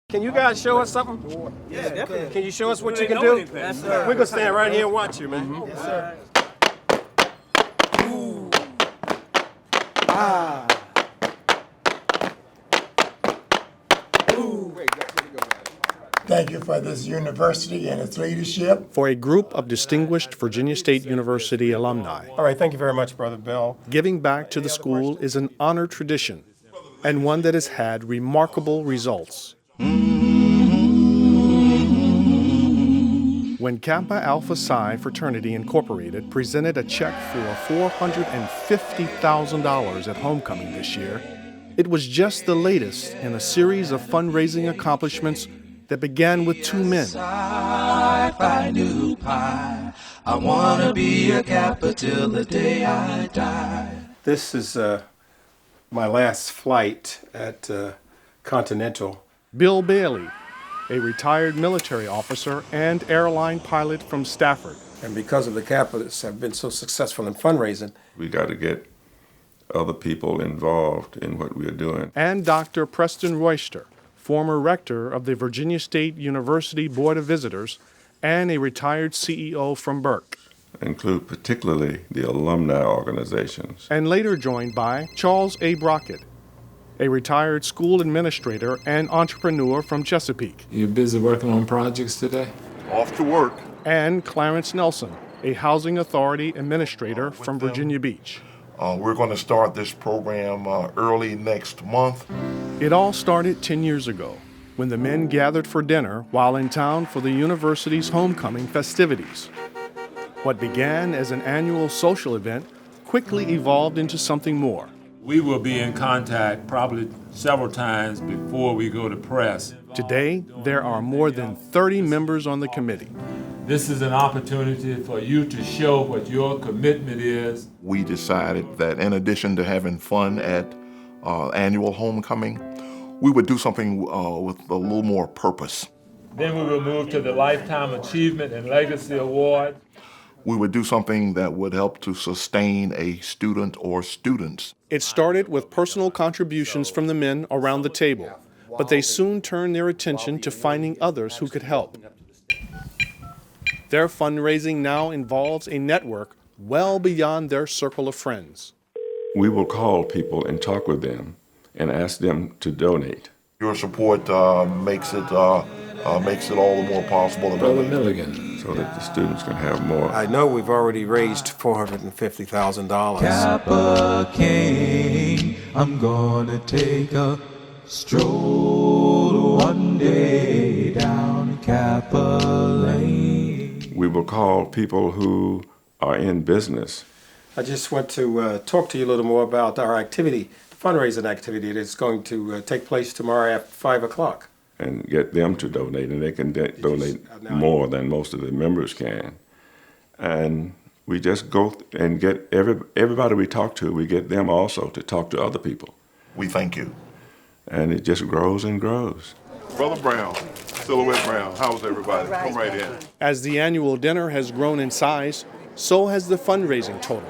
Can you guys show us something? Yeah, definitely. Can you show us what you can do? Yes, sir. We're gonna stand right here and watch you, man. Yes, sir. Thank you for this university and its leadership. For a group of distinguished Virginia State University alumni, All right, thank you very much, Brother Bell. giving back to the school is an honored tradition and one that has had remarkable results. When Kappa Alpha Psi Fraternity Incorporated presented a check for $450,000 at homecoming this year, it was just the latest in a series of fundraising accomplishments that began with two men. I knew pie. I wanna be a Kappa till the day I die. This is my last flight at Continental. Bill Bailey, a retired military officer and airline pilot from Stafford. And because of the Kappas have been so successful in fundraising, We got to get other people involved in what we are doing. And Dr. Preston Royster, former rector of the Virginia State University Board of Visitors and a retired CEO from Burke. Include particularly the alumni organizations. And later joined by Charles A. Brockett, a retired school administrator and entrepreneur from Chesapeake. You're busy working on projects today? Off to work. And Clarence Nelson, a housing authority administrator from Virginia Beach. We're going to start this program early next month. It all started 10 years ago when the men gathered for dinner while in town for the university's homecoming festivities. What began as an annual social event quickly evolved into something more. We will be in contact probably several times before we go to press. Today, there are more than 30 members on the committee. This is an opportunity for you to show what your commitment is. We decided that in addition to having fun at annual homecoming, we would do something with a little more purpose. Then we will move to the Lifetime Achievement and Legacy Award. We would do something that would help to sustain a student or students. It started with personal contributions from the men around the table, but they soon turned their attention to finding others who could help. Their fundraising now involves a network well beyond their circle of friends. We will call people and talk with them and ask them to donate. Your support makes it all the more possible. Brother Milligan. So that the students can have more. I know we've already raised $450,000. Kappa King, I'm gonna take a stroll one day down Kappa Lane. We will call people who are in business. I just want to talk to you a little more about our activity, fundraising activity that's going to take place tomorrow at 5 o'clock. And get them to donate, and they can donate more than most of the members can. And we just go and get everybody we talk to, we get them also to talk to other people. We thank you. And it just grows and grows. Brother Brown, Silhouette Brown, how's everybody? Come right in. As the annual dinner has grown in size, so has the fundraising total.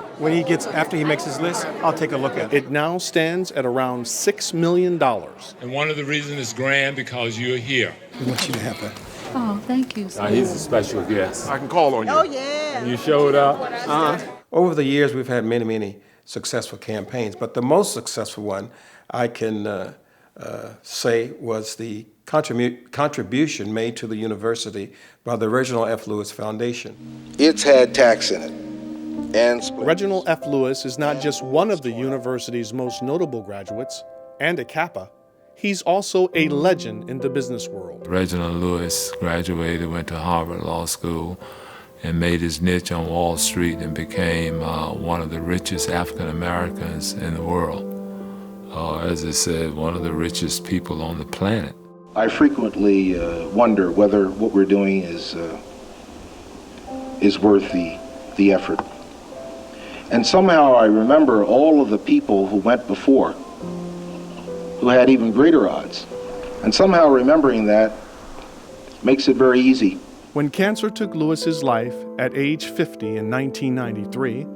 After he makes his list, I'll take a look at it. It now stands at around $6 million. And one of the reasons it's grand because you're here. We want you to have that. Oh, thank you. He's a special guest. I can call on you. Oh, yeah. You showed up. Over the years, we've had many, many successful campaigns, but the most successful one I can say was the contribution made to the university by the Reginald F. Lewis Foundation. It's had tax in it. And Reginald F. Lewis is not just one of the university's most notable graduates and a Kappa. He's also a legend in the business world. Reginald Lewis graduated, went to Harvard Law School, and made his niche on Wall Street and became one of the richest African Americans in the world. As I said, one of the richest people on the planet. I frequently wonder whether what we're doing is worth the effort. And somehow I remember all of the people who went before, who had even greater odds. And somehow remembering that makes it very easy. When cancer took Lewis's life at age 50 in 1993,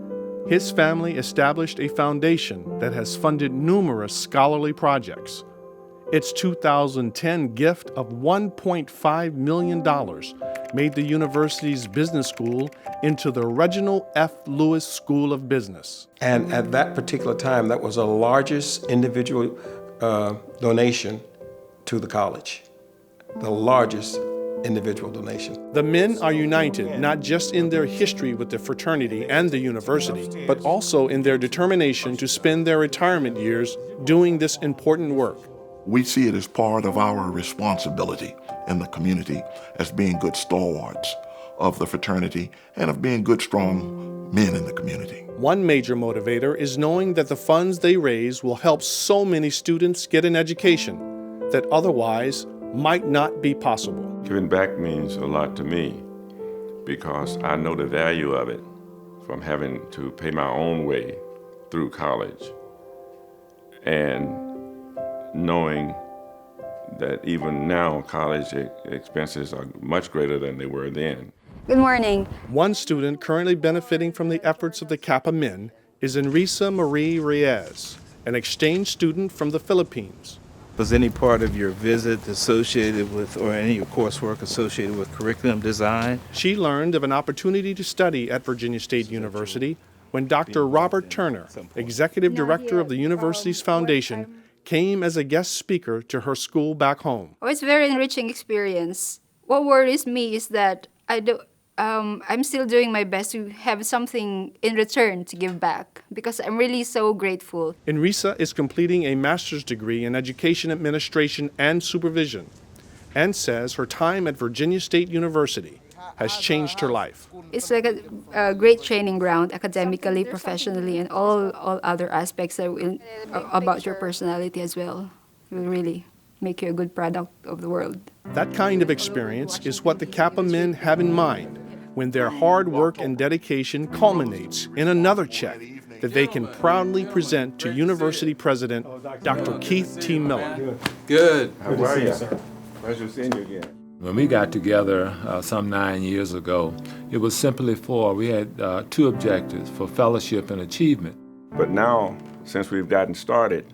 his family established a foundation that has funded numerous scholarly projects. Its 2010 gift of $1.5 million made the university's business school into the Reginald F. Lewis School of Business. And at that particular time, that was the largest individual donation to the college, the largest individual donation. The men are united not just in their history with the fraternity and the university, but also in their determination to spend their retirement years doing this important work. We see it as part of our responsibility in the community as being good stalwarts of the fraternity and of being good, strong men in the community. One major motivator is knowing that the funds they raise will help so many students get an education that otherwise might not be possible. Giving back means a lot to me because I know the value of it from having to pay my own way through college and knowing that even now college expenses are much greater than they were then. Good morning. One student currently benefiting from the efforts of the Kappa men is Enrisa Marie Reyes, an exchange student from the Philippines. Was any part of your visit associated with, or any of your coursework associated with curriculum design? She learned of an opportunity to study at Virginia State University when Dr. Robert Turner, executive director of the university's foundation, came as a guest speaker to her school back home. Oh, it's a very enriching experience. What worries me is that I'm still doing my best to have something in return to give back because I'm really so grateful. Enrisa is completing a master's degree in education administration and supervision and says her time at Virginia State University has changed her life. It's like a great training ground academically, professionally, and all other aspects that will, about your personality as well. It will really make you a good product of the world. That kind of experience is what the Kappa men have in mind when their hard work and dedication culminates in another check that they can proudly present to University President Dr. Keith T. Miller. Good. How are you? Pleasure seeing you again. When we got together some 9 years ago, it was simply we had two objectives, for fellowship and achievement. But now, since we've gotten started,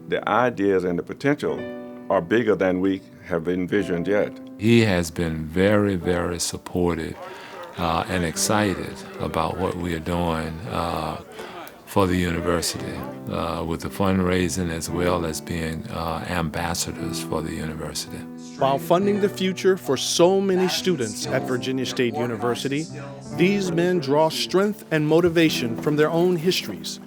the ideas and the potential are bigger than we have envisioned yet. He has been very, very supportive and excited about what we are doing for the university with the fundraising as well as being ambassadors for the university. While funding the future for so many students at Virginia State University, these men draw strength and motivation from their own histories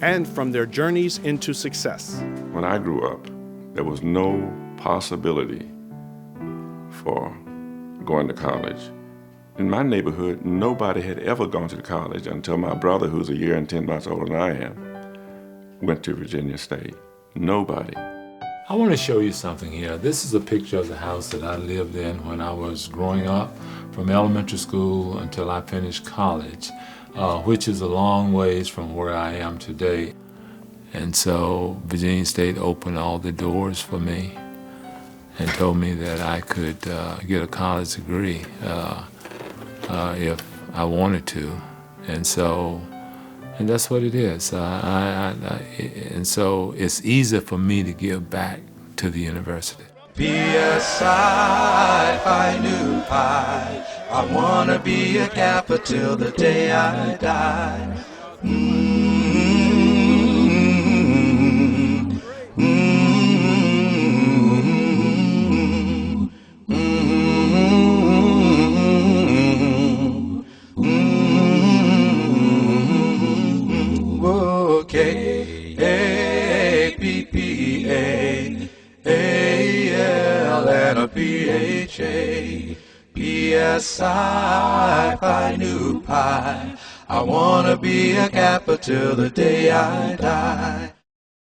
and from their journeys into success. When I grew up, there was no possibility for going to college. In my neighborhood, nobody had ever gone to college until my brother, who's a year and 10 months older than I am, went to Virginia State. Nobody. I want to show you something here. This is a picture of the house that I lived in when I was growing up, from elementary school until I finished college, which is a long ways from where I am today. And so Virginia State opened all the doors for me and told me that I could get a college degree if I wanted to. And that's what it is. And so it's easy for me to give back to the university. PSI, Phi Nu Pi, I wanna be a Kappa till the day I die. P-H-A, P-S-I, Phi Nu Pi, I wanna be a Kappa till the day I die.